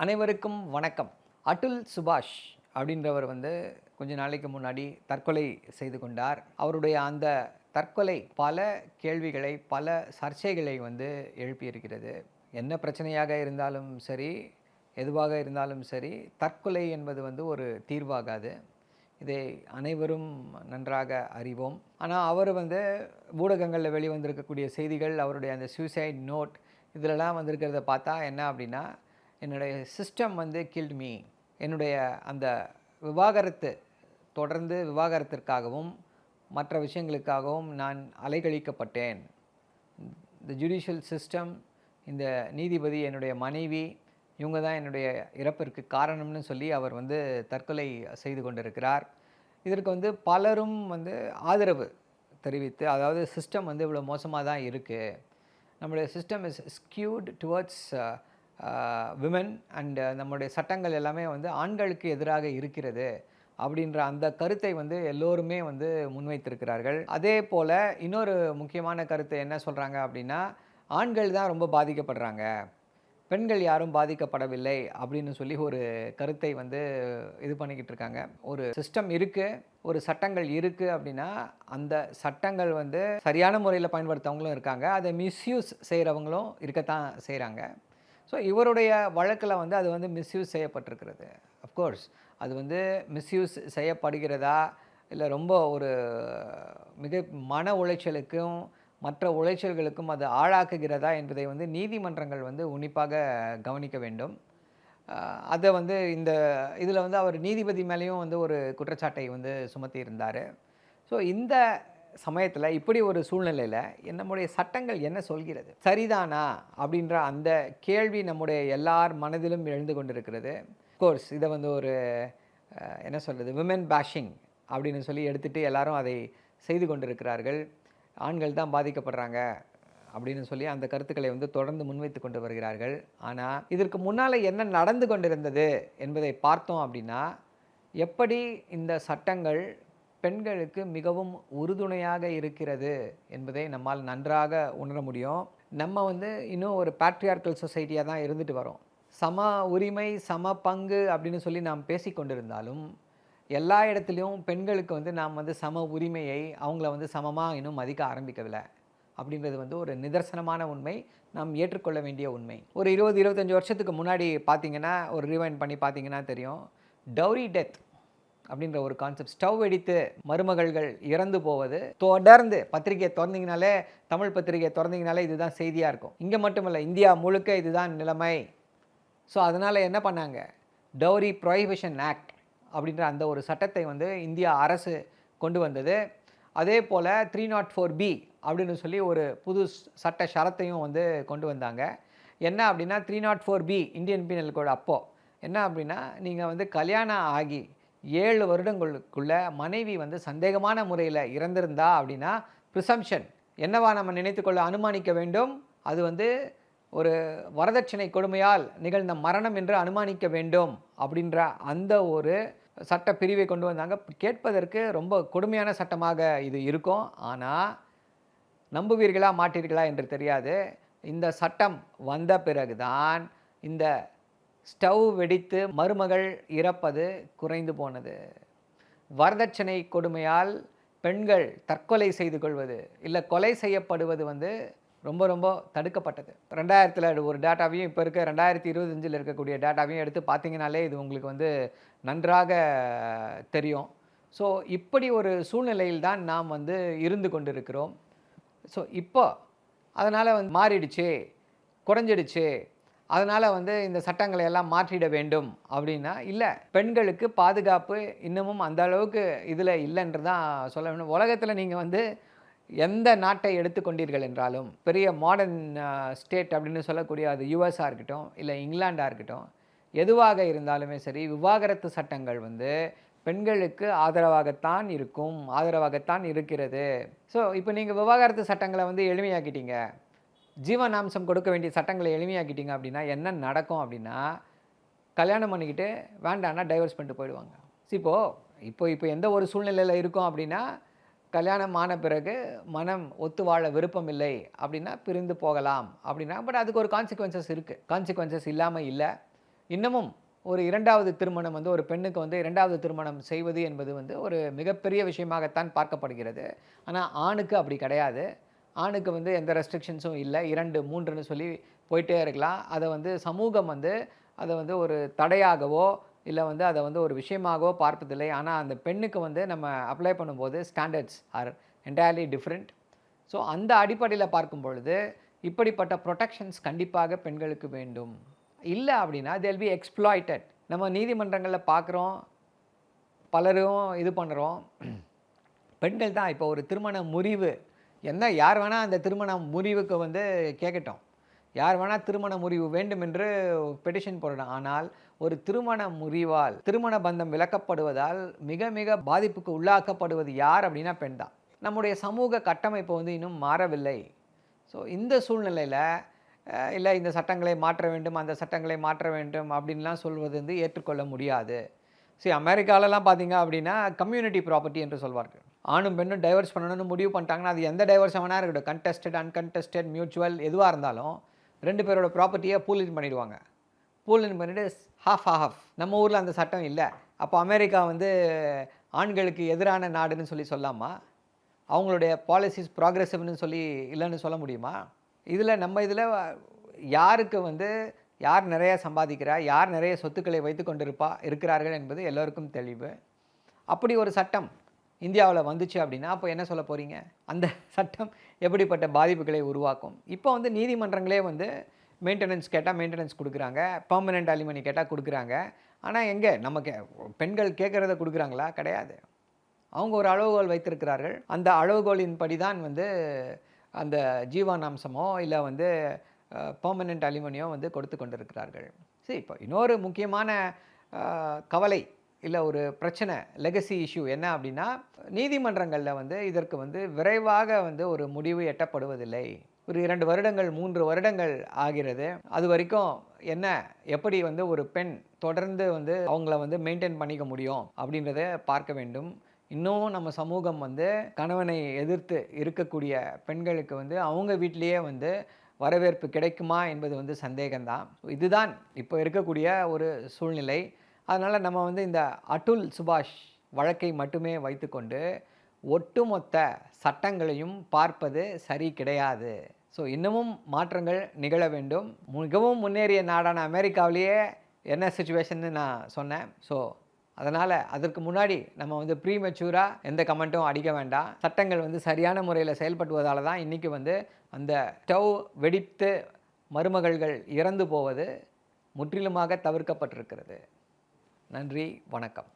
அனைவருக்கும் வணக்கம். அட்டுல் சுபாஷ் அப்படின்றவர் கொஞ்ச நாளைக்கு முன்னாடி தற்கொலை செய்து கொண்டார். அவருடைய அந்த தற்கொலை பல கேள்விகளை, பல சர்ச்சைகளை எழுப்பியிருக்கிறது. என்ன பிரச்சனையாக இருந்தாலும் சரி, எதுவாக இருந்தாலும் சரி, தற்கொலை என்பது ஒரு தீர்வாகாது. இதை அனைவரும் நன்றாக அறிவோம். ஆனால் அவர் ஊடகங்களில் வெளிவந்திருக்கக்கூடிய செய்திகள், அவருடைய அந்த சூசைட் நோட் இதிலெல்லாம் வந்திருக்கிறத பார்த்தா என்ன அப்படின்னா, என்னுடைய சிஸ்டம் கில்ட் மீ, என்னுடைய அந்த விவாகரத்து தொடர்ந்து விவாகரத்திற்காகவும் மற்ற விஷயங்களுக்காகவும் நான் அலைக்கழிக்கப்பட்டேன். இந்த ஜுடிஷியல் சிஸ்டம், இந்த நீதிபதி, என்னுடைய மனைவி, இவங்க தான் என்னுடைய இறப்பிற்கு காரணம்னு சொல்லி அவர் தற்கொலை செய்து கொண்டிருக்கிறார். இதற்கு பலரும் ஆதரவு தெரிவித்து, அதாவது சிஸ்டம் இவ்வளோ மோசமாக தான் இருக்குது, நம்முடைய system is skewed towards women and நம்முடைய சட்டங்கள் எல்லாமே ஆண்களுக்கு எதிராக இருக்கிறது அப்படின்ற அந்த கருத்தை எல்லோருமே முன்வைத்திருக்கிறார்கள். அதே போல் இன்னொரு முக்கியமான கருத்து என்ன சொல்கிறாங்க அப்படின்னா, ஆண்கள் தான் ரொம்ப பாதிக்கப்படுறாங்க, பெண்கள் யாரும் பாதிக்கப்படவில்லை அப்படின்னு சொல்லி ஒரு கருத்தை இது பண்ணிக்கிட்டு இருக்காங்க. ஒரு சிஸ்டம் இருக்குது, ஒரு சட்டங்கள் இருக்குது அப்படின்னா அந்த சட்டங்கள் சரியான முறையில் பயன்படுத்தவங்களும் இருக்காங்க, அதை மிஸ்யூஸ் செய்கிறவங்களும் இருக்கத்தான் செய்கிறாங்க. ஸோ இவருடைய வழக்கில் அது மிஸ்யூஸ் செய்யப்பட்டிருக்கிறது. அஃப்கோர்ஸ் அது மிஸ்யூஸ் செய்யப்படுகிறதா, இல்லை ரொம்ப ஒரு மிக மன உளைச்சலுக்கும் மற்ற உளைச்சல்களுக்கும் அது ஆளாக்குகிறதா என்பதை நீதிமன்றங்கள் உன்னிப்பாக கவனிக்க வேண்டும். அதை இந்த இதில் அவர் நீதிபதி மேலேயும் ஒரு குற்றச்சாட்டை சுமத்தி இருந்தார். ஸோ இந்த சமயத்தில் இப்படி ஒரு சூழ்நிலையில் நம்முடைய சட்டங்கள் என்ன சொல்கிறது, சரிதானா அப்படின்ற அந்த கேள்வி நம்முடைய எல்லார் மனதிலும் எழுந்து கொண்டிருக்கிறது. கோர்ஸ் இதை ஒரு என்ன சொல்கிறது, விமன் பேஷிங் அப்படின்னு சொல்லி எடுத்துகிட்டு எல்லாரும் அதை செய்து கொண்டிருக்கிறார்கள். ஆண்கள் தான் பாதிக்கப்படுறாங்க அப்படின்னு சொல்லி அந்த கருத்துக்களை தொடர்ந்து முன்வைத்து கொண்டு வருகிறார்கள். ஆனால் இதற்கு முன்னால் என்ன நடந்து கொண்டிருந்தது என்பதை பார்த்தோம் அப்படின்னா, எப்படி இந்த சட்டங்கள் பெண்களுக்கு மிகவும் உறுதுணையாக இருக்கிறது என்பதை நம்மால் நன்றாக உணர முடியும். நம்ம இன்னும் ஒரு பேட்ரியார்க்கல் சொசைட்டியாக தான் இருந்துட்டு வரோம். சம உரிமை, சம பங்கு அப்படின்னு சொல்லி நாம் பேசிக்கொண்டிருந்தாலும் எல்லா இடத்துலையும் பெண்களுக்கு நாம் சம உரிமையை அவங்கள சமமாக இன்னும் மதிக்க ஆரம்பிக்கவில்லை அப்படின்றது ஒரு நிதர்சனமான உண்மை, நாம் ஏற்றுக்கொள்ள வேண்டிய உண்மை. ஒரு 20-25 வருஷத்துக்கு முன்னாடி பார்த்தீங்கன்னா, ஒரு ரிவைண்ட் பண்ணி பார்த்தீங்கன்னா தெரியும், டவுரி டெத் அப்படின்ற ஒரு கான்செப்ட், ஸ்டவ் வெடித்து மருமகள்கள் இறந்து போவது தொடர்ந்து பத்திரிகையை திறந்தீங்கனாலே, தமிழ் பத்திரிகையை திறந்தீங்கனாலே இதுதான் செய்தியாக இருக்கும். இங்கே மட்டுமல்ல, இந்தியா முழுக்க இதுதான் நிலைமை. ஸோ அதனால் என்ன பண்ணாங்க, டவுரி ப்ரொஹிபிஷன் ஆக்ட் அப்படின்ற அந்த ஒரு சட்டத்தை இந்தியா அரசு கொண்டு வந்தது. அதே போல் 304B அப்படின்னு சொல்லி ஒரு புது சட்ட ஷரத்தையும் கொண்டு வந்தாங்க. என்ன அப்படின்னா, 304B இந்தியன் பீனல் கோட் அப்போது என்ன அப்படின்னா, நீங்கள் கல்யாணம் ஆகி 7 வருடங்களுக்குள்ள மனைவி சந்தேகமான முறையில் இறந்திருந்தா அப்படின்னா, ப்ரிசம்ஷன் என்னவா நம்ம நினைத்துக்கொள்ள அனுமானிக்க வேண்டும், அது ஒரு வரதட்சணை கொடுமையால் நிகழ்ந்த மரணம் என்று அனுமானிக்க வேண்டும் அப்படின்ற அந்த ஒரு சட்ட பிரிவை கொண்டு வந்தாங்க. கேட்பதற்கு ரொம்ப கொடுமையான சட்டமாக இது இருக்கும். ஆனால் நம்புவீர்களா மாட்டீர்களா என்று தெரியாது, இந்த சட்டம் வந்த பிறகுதான் இந்த ஸ்டவ் வெடித்து மருமகள் இறப்பது குறைந்து போனது. வரதட்சணை கொடுமையால் பெண்கள் தற்கொலை செய்து கொள்வது, இல்லை கொலை செய்யப்படுவது ரொம்ப ரொம்ப தடுக்கப்பட்டது. 2000 ஒரு டேட்டாவையும் இப்போ இருக்க 2025 இருக்கக்கூடிய டேட்டாவையும் எடுத்து பார்த்தீங்கனாலே இது உங்களுக்கு நன்றாக தெரியும். ஸோ இப்படி ஒரு சூழ்நிலையில் தான் நாம் இருந்து கொண்டிருக்கிறோம். ஸோ இப்போ அதனால் மாறிடுச்சு, குறைஞ்சிடுச்சு, அதனால் இந்த சட்டங்களை எல்லாம் மாற்றிட வேண்டும் அப்படின்னா இல்லை, பெண்களுக்கு பாதுகாப்பு இன்னமும் அந்த அளவுக்கு இதில் இல்லைன்று தான் சொல்ல வேண்டும். உலகத்தில் நீங்கள் எந்த நாட்டை எடுத்துக்கொண்டீர்கள் என்றாலும், பெரிய மாடர்ன் ஸ்டேட் அப்படின்னு சொல்லக்கூடிய அது யுஎஸ்ஆ இருக்கட்டும், இல்லை இங்கிலாண்டாக இருக்கட்டும், எதுவாக இருந்தாலுமே சரி, விவாகரத்து சட்டங்கள் பெண்களுக்கு ஆதரவாகத்தான் இருக்கும், ஆதரவாகத்தான் இருக்கிறது. ஸோ இப்போ நீங்கள் விவாகரத்து சட்டங்களை எளிமையாக்கிட்டீங்க, ஜீவனாம்சம் கொடுக்க வேண்டிய சட்டங்களை எளிமையாக்கிட்டீங்க அப்படின்னா என்ன நடக்கும் அப்படின்னா, கல்யாணம் பண்ணிக்கிட்டு வேண்டான்னா டைவர்ஸ் பண்ணிட்டு போயிடுவாங்க. இப்போ எந்த ஒரு சூழ்நிலையில் இருக்கும் அப்படின்னா, கல்யாணம் ஆன பிறகு மனம் ஒத்து வாழ விருப்பம் இல்லை அப்படின்னா பிரிந்து போகலாம் அப்படின்னா, பட் அதுக்கு ஒரு கான்சிக்வன்சஸ் இருக்குது. கான்சிக்வன்சஸ் இல்லாமல் இல்லை. இன்னமும் ஒரு 2வது திருமணம் வந்து ஒரு பெண்ணுக்கு வந்து 2வது திருமணம் செய்வது என்பது வந்து ஒரு மிகப்பெரிய விஷயமாகத்தான் பார்க்கப்படுகிறது. ஆனா ஆணுக்கு அப்படி கிடையாது. ஆணுக்கு வந்து எந்த ரெஸ்ட்ரிக்ஷன்ஸும் இல்ல. 2, 3ன்னு சொல்லி போயிட்டே இருக்கலாம். அத வந்து சமூகம் வந்து அத வந்து ஒரு தடையாகவோ, இல்ல வந்து அத வந்து ஒரு விஷயமாகவோ பார்ப்பதில்லை. ஆனா அந்த பெண்ணுக்கு வந்து நம்ம அப்ளை பண்ணும்போது standards R entirely different. So அந்த அடிப்படையில பார்க்கும் பொழுது, இப்படிப்பட்ட புரொடெக்ஷன்ஸ் கண்டிப்பாக பெண்களுக்கு வேண்டும். இல்ல அப்படின்னா தே வில் பி எக்ஸ்ப்ளாய்டட். நம்ம நீதிமன்றங்கள்ல பார்க்குறோம், பலரும் இது பண்ணுறோம். பெண்கள் தான் இப்போ ஒரு திருமண முறிவு யார் வேணா அந்த திருமண முறிவுக்கு வந்து கேட்கட்டும். யார் வேணா திருமண முறிவு வேண்டும் என்று பெட்டிஷன் போடலாம். ஆனால் ஒரு திருமண முறிவால், திருமண பந்தம் விலக்கப்படுவதால் மிக மிக பாதிப்புக்கு உள்ளாக்கப்படுவது யார் அப்படின்னா பெண் தான். நம்முடைய சமூக கட்டமைப்பு வந்து இன்னும் மாறவில்லை. ஸோ இந்த சூழ்நிலையில இல்ல இந்த சட்டங்களை மாற்ற வேண்டும், அந்த சட்டங்களை மாற்ற வேண்டும் அப்படின்லாம் சொல்வது வந்து ஏற்றுக்கொள்ள முடியாது. அமெரிக்காலலாம் பார்த்தீங்க அப்படின்னா கம்யூனிட்டி ப்ராப்பர்ட்டி என்று சொல்வார்கள். ஆணும் பெண்ணும் டைவர்ஸ் பண்ணணும்னு முடிவு பண்ணிட்டாங்கன்னா, அது எந்த டைவர்ஸா வேணா இருக்கட்டும். கன்டெஸ்டட், அன்கன்டெஸ்டட், மியூச்சுவல் எதுவா இருந்தாலும் 2 பேரோட ப்ராப்பர்ட்டிய பூல் இன் பண்ணிடுவாங்க. பூல் இன் பண்ணிட்டு ஹாஃப். நம்ம ஊர்ல அந்த சட்டம் இல்ல. அப்போ அமெரிக்கா வந்து ஆண்களுக்கு எதிரான நாடுன்னு சொல்லலாமா? அவங்களுடைய பாலிசிஸ் ப்ராக்ரெசிவ்னு சொல்லி இல்லன்னு சொல்ல முடியுமா? நம்ம இதில யாருக்கு வந்து யார் நிறைய சம்பாதிக்கிறா, யார் நிறைய சொத்துக்களை வைத்துக் இருக்கிறார்கள் என்பது எல்லோருக்கும் தெளிவு. அப்படி ஒரு சட்டம் இந்தியாவுல வந்துச்சு அப்படின்னா, அப்போ என்ன சொல்ல போறீங்க? அந்த சட்டம் எப்படிப்பட்ட பாதிப்புகளை உருவாக்கும்? இப்போ வந்து நீதிமன்றங்களே வந்து மெயின்டெனன்ஸ் கேட்டா மெயின்டெனன்ஸ் குடுக்குறாங்க. பெர்மனன்ட் அலிமனி கேட்டா குடுக்குறாங்க. ஆனா எங்க பெண்கள் கேட்கிறத குடுக்குறாங்களா? கிடையாது. அவங்க ஒரு அளவுகோல் வைத்திருக்கிறார்கள். அந்த அளவுகோலின்படி தான் வந்து அந்த ஜீவனாம்சமோ, இல்ல வந்து பெர்மனன்ட் அலிமனியோ வந்து கொடுத்து கொண்டிருக்கிறார்கள். இப்போ இன்னொரு முக்கியமான கவலை, இல்ல ஒரு பிரச்சனை, லெகசி இஷ்யூ என்ன அப்படின்னா, நீதிமன்றங்கள்ல வந்து இதற்கு வந்து விரைவாக வந்து ஒரு முடிவு எட்டப்படுவதில்லை. ஒரு 2 வருடங்கள், 3 வருடங்கள் ஆகிறது. அதுவரைக்கும் எப்படி வந்து ஒரு பெண் தொடர்ந்து வந்து அவங்கள வந்து மெயின்டெயின் பண்ணிக்க முடியும் அப்படின்றத பார்க்க வேண்டும். இன்னும் நம்ம சமூகம் வந்து கணவனை எதிர்த்து இருக்கக்கூடிய பெண்களுக்கு வந்து அவங்க வீட்டிலேயே வந்து வரவேற்பு கிடைக்குமா என்பது வந்து சந்தேகம்தான். இதுதான் இப்போ இருக்கக்கூடிய ஒரு சூழ்நிலை. அதனால் நம்ம வந்து இந்த அட்டுல் சுபாஷ் வழக்கை மட்டுமே வைத்துக்கொண்டு ஒட்டுமொத்த சட்டங்களையும் பார்ப்பது சரி கிடையாது. இன்னமும் மாற்றங்கள் நிகழ வேண்டும். மிகவும் முன்னேறிய நாடான அமெரிக்காவிலேயே என்ன சிச்சுவேஷன்னு நான் சொன்னேன். அதனால் அதற்கு முன்னாடி நம்ம வந்து ப்ரீமெச்சூரா எந்த கமெண்ட்டும் அடிக்க வேண்டாம். சட்டங்கள் வந்து சரியான முறையில் செயல்படுவதால் தான் இன்றைக்கி வந்து அந்த ஸ்டவ் வெடித்து மருமகள்கள் இறந்து போவது முற்றிலுமாக தவிர்க்கப்பட்டிருக்கிறது. நன்றி, வணக்கம்.